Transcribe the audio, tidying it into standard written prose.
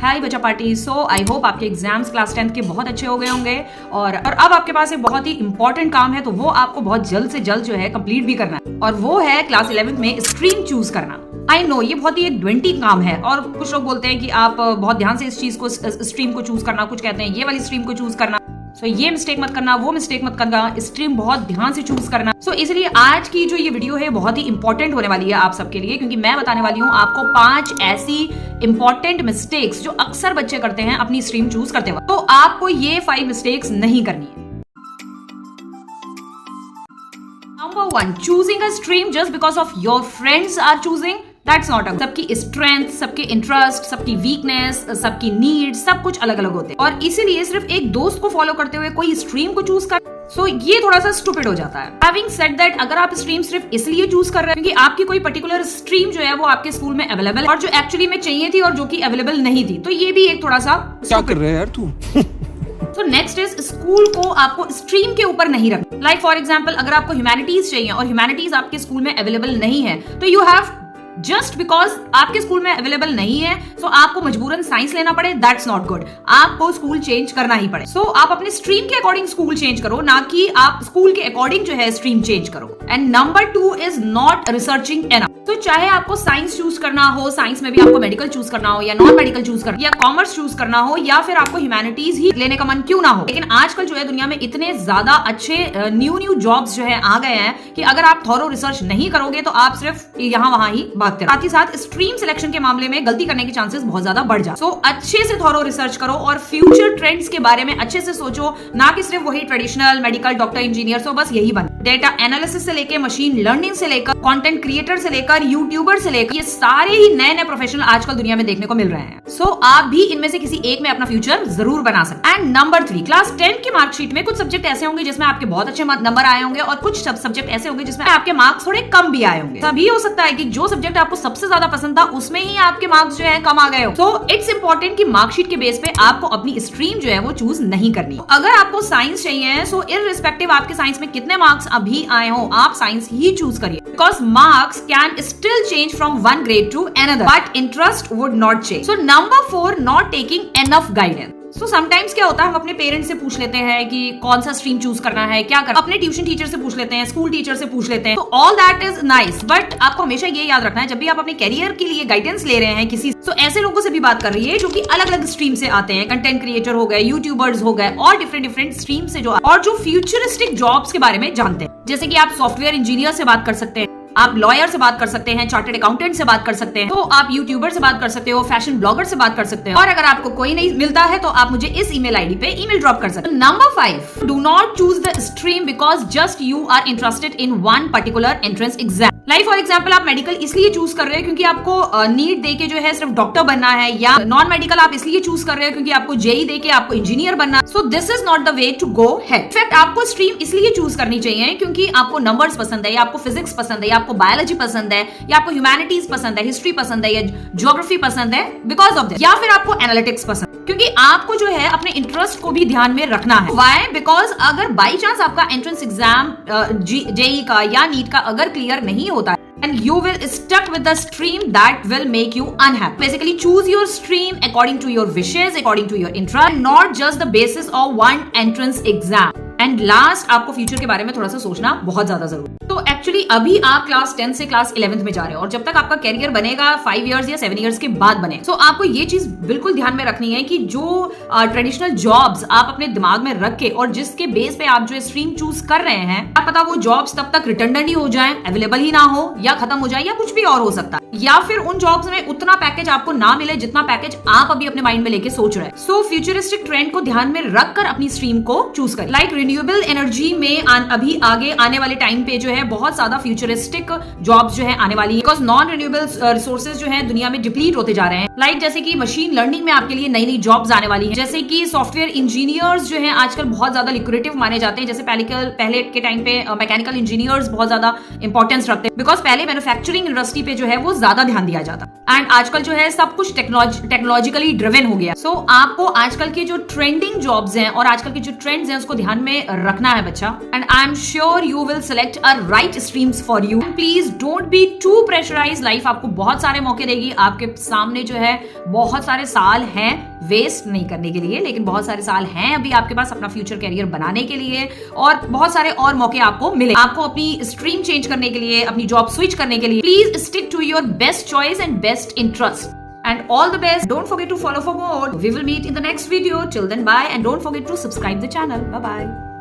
हाय बच्चा party. So I hope आपके exams class 10th के बहुत अच्छे हो गए होंगे और अब आपके पास एक बहुत ही इंपॉर्टेंट काम है, तो वो आपको बहुत जल्द से जल्द जो है कंप्लीट भी करना है, और वो है क्लास 11th में स्ट्रीम चूज करना। आई नो ये बहुत ही एक 20 काम है, और कुछ लोग बोलते हैं कि आप बहुत ध्यान से इस चीज को, स्ट्रीम को चूज करना, कुछ कहते हैं ये वाली स्ट्रीम को चूज करना। सो ये मिस्टेक मत करना, वो मिस्टेक मत करना, स्ट्रीम बहुत ध्यान से चूज करना। सो इसलिए आज की जो ये वीडियो है बहुत ही इंपॉर्टेंट होने वाली है आप सबके लिए, क्योंकि मैं बताने वाली हूँ आपको 5 ऐसी इंपॉर्टेंट मिस्टेक्स जो अक्सर बच्चे करते हैं अपनी स्ट्रीम चूज करते वक्त। तो आपको ये 5 मिस्टेक्स नहीं करनी है। Number 1, choosing a stream just because of your friends are choosing. That's not a good. सबकी स्ट्रेंथ, सबके इंटरेस्ट, सबकी वीकनेस, सबकी नीड, सब कुछ अलग अलग होते हैं, और इसीलिए सिर्फ एक दोस्त को फॉलो करते हुए कोई स्ट्रीम को चूज कर, सो ये थोड़ा सा स्टूपिड हो जाता है। Having said that, अगर आप स्ट्रीम सिर्फ इसलिए चूज कर रहे हैं क्योंकि आपकी कोई पर्टिकुलर स्ट्रीम जो है वो आपके स्कूल में अवेलेबल है और जो एक्चुअली में चाहिए थी और जो कि अवेलेबल नहीं थी, तो ये भी एक थोड़ा सा क्या कर रहे हैं यार तू। तो नेक्स्ट इज स्कूल को आपको स्ट्रीम के ऊपर नहीं रखना। लाइक फॉर एग्जांपल, अगर आपको ह्यूमैनिटीज चाहिए और ह्यूमैनिटीज आपके स्कूल में अवेलेबल नहीं है, तो यू हैव जस्ट बिकॉज आपके स्कूल में अवेलेबल नहीं है सो आपको मजबूरन साइंस लेना पड़े, दैट्स नॉट गुड। आपको स्कूल चेंज करना ही पड़े। सो आप अपने स्ट्रीम के अकॉर्डिंग स्कूल चेंज करो, ना कि आप स्कूल के अकॉर्डिंग जो है स्ट्रीम चेंज करो। And number 2 is not researching enough. तो चाहे आपको साइंस चूज करना हो, साइंस में भी आपको मेडिकल चूज करना हो या नॉन मेडिकल चूज करना, या कॉमर्स चूज करना हो, या फिर आपको ह्यूमैनिटीज ही लेने का मन क्यों ना हो, लेकिन आजकल जो है दुनिया में इतने ज्यादा अच्छे न्यू जॉब्स जो है आ गए हैं कि अगर आप थॉरो रिसर्च नहीं करोगे तो आप सिर्फ यहाँ वहां ही भागते रहो। साथ ही साथ स्ट्रीम सिलेक्शन के मामले में गलती करने के चांसेस बहुत ज्यादा बढ़ जाते। सो अच्छे से थॉरो रिसर्च करो और फ्यूचर ट्रेंड्स के बारे में अच्छे से सोचो, ना कि सिर्फ वही traditional medical doctor engineer so बस यही बन। डेटा एनालिसिस से लेकर, मशीन लर्निंग से लेकर, कंटेंट क्रिएटर से लेकर, यूट्यूबर से लेकर, ये सारे ही नए नए प्रोफेशनल आजकल दुनिया में देखने को मिल रहे हैं। सो आप भी इनमें से किसी एक में अपना फ्यूचर जरूर बना सकते हैं। एंड नंबर 3, क्लास 10 की मार्कशीट में कुछ सब्जेक्ट ऐसे होंगे जिसमें आपके बहुत अच्छे नंबर आए होंगे और कुछ सब्जेक्ट ऐसे होंगे जिसमें आपके मार्क्स थोड़े कम भी आए होंगे। तभी हो सकता है कि जो सब्जेक्ट आपको सबसे ज्यादा पसंद था उसमें ही आपके मार्क्स जो है कम आ गए हो। सो इट्स इंपॉर्टेंट कि मार्कशीट के बेस पे आपको अपनी स्ट्रीम जो है वो चूज नहीं करनी। अगर आपको साइंस चाहिए, सो इररिस्पेक्टिव आपके साइंस में कितने मार्क्स अभी आए हो, आप साइंस ही चूज करिए, because marks can still change from one grade two another, but interest would not change. So number 4, not taking enough guidance. So sometimes क्या होता है, हम अपने पेरेंट्स से पूछ लेते हैं कि कौन सा स्ट्रीम चूज करना है, क्या करना, अपने ट्यूशन टीचर से पूछ लेते हैं, स्कूल टीचर से पूछ लेते हैं, तो all that is nice, but आपको हमेशा ये याद रखना है जब भी आप अपने कैरियर के लिए गाइडेंस ले रहे हैं किसी, तो ऐसे लोगों से भी बात कर रही है जो कि अलग अलग स्ट्रीम से आते हैं, कंटेंट क्रिएटर हो गए, यूट्यूबर्स हो गए, और डिफरेंट स्ट्रीम से जो, और जो फ्यूचरिस्टिक जॉब्स के बारे में जानते हैं। जैसे कि आप सॉफ्टवेयर इंजीनियर से बात कर सकते हैं, आप लॉयर से बात कर सकते हैं, चार्टर्ड अकाउंटेंट से बात कर सकते हैं, तो आप यूट्यूबर से बात कर सकते हो, फैशन ब्लॉगर से बात कर सकते हैं, और अगर आपको कोई नहीं मिलता है तो आप मुझे इस ईमेल आईडी पे ईमेल ड्रॉप कर सकते हैं। Number 5, do not choose the stream because just you are interested in one particular entrance exam. Like for example, आप मेडिकल इसलिए चूज कर रहे हैं क्योंकि आपको नीट दे के जो है सिर्फ डॉक्टर बनना है, या नॉन मेडिकल आप इसलिए चूज कर रहे हैं क्योंकि आपको जेई दे के आपको इंजीनियर बनना है। So this is not the way to go है। इनफैक्ट आपको स्ट्रीम इसलिए चूज करनी चाहिए क्योंकि आपको नंबर्स पसंद है, या आपको फिजिक्स पसंद है, या आपको बायोलॉजी पसंद है, या आपको ह्यूमैनिटीज पसंद है, हिस्ट्री पसंद है, या ज्योग्राफी पसंद है, बिकॉज ऑफ दिस, या फिर आपको एनालिटिक्स पसंद, क्योंकि आपको जो है अपने इंटरेस्ट को भी ध्यान में रखना है। व्हाई? बिकॉज अगर बाई चांस आपका एंट्रेंस एग्जाम जेई का या नीट का अगर क्लियर नहीं होता है, and you will stuck with the stream that will make you unhappy. Basically, choose your stream according to your wishes, according to your interest, and not just the basis of one entrance exam. And last, आपको future के बारे में थोड़ा सा सोचना बहुत ज्यादा जरूरी है। तो एक्चुअली अभी आप क्लास 10 से क्लास 11th में जा रहे हो, और जब तक आपका कैरियर बनेगा 5 इयर्स या 7 इयर्स के बाद बने, सो आपको ये चीज बिल्कुल ध्यान में रखनी है कि जो ट्रेडिशनल जॉब्स आप अपने दिमाग में रख के और जिसके बेस पे आप जो स्ट्रीम चूज कर रहे हैं, आप पता वो जॉब्स तब तक रिटर्न ही हो जाए, अवेलेबल ही ना हो, या खत्म हो जाए, या कुछ भी और हो सकता है, या फिर उन जॉब्स में उतना पैकेज आपको ना मिले जितना पैकेज आप अभी अपने माइंड में लेके सोच रहे हैं। सो फ्यूचरिस्टिक ट्रेंड को ध्यान में रखकर अपनी स्ट्रीम को चूज करें। लाइक रिन्यूएबल एनर्जी में अभी आगे आने वाले टाइम पे जो है बहुत ज्यादा फ्यूचरिस्टिक जॉब्स जो है आने वाली है, बिकॉज नॉन रिन्यूएबल रिसोर्सेज जो है दुनिया में डिप्लीट होते जा रहे हैं। लाइक जैसे कि मशीन लर्निंग में आपके लिए नई नई जॉब्स आने वाली है, जैसे कि सॉफ्टवेयर इंजीनियर्स जो है आजकल बहुत ज्यादा लिक्रेटिव माने जाते हैं। जैसे पहले के टाइम पे मैकेनिकल इंजीनियर्स बहुत ज्यादा इंपॉर्टेंस रखते हैं, बिकॉज पहले मैन्युफैक्चरिंग इंडस्ट्री पे जो है वो ज्यादा ध्यान दिया जाता है। एंड आजकल जो है सब कुछ टेक्नोलॉजिकली ड्रिवन हो गया। सो आपको आजकल के जो ट्रेंडिंग जॉब्स हैं और आजकल के जो ट्रेंड्स हैं उसको ध्यान में रखना है बच्चा। And I am sure you will select a right streams for you. Please don't be too pressurise. Life आपको बहुत सारे मौके देगी। आपके सामने जो है बहुत सारे साल हैं वेस्ट नहीं करने के लिए, लेकिन बहुत सारे साल हैं अभी आपके पास अपना फ्यूचर कैरियर बनाने के लिए, और बहुत सारे और मौके आपको मिले आपको अपनी स्ट्रीम चेंज करने के लिए, अपनी जॉब स्विच करने के लिए। Please stick to your best choice and best interest and all the best. Don't forget to follow for more. We will meet in the next video. Till then, bye, and don't forget to subscribe the channel. Bye bye.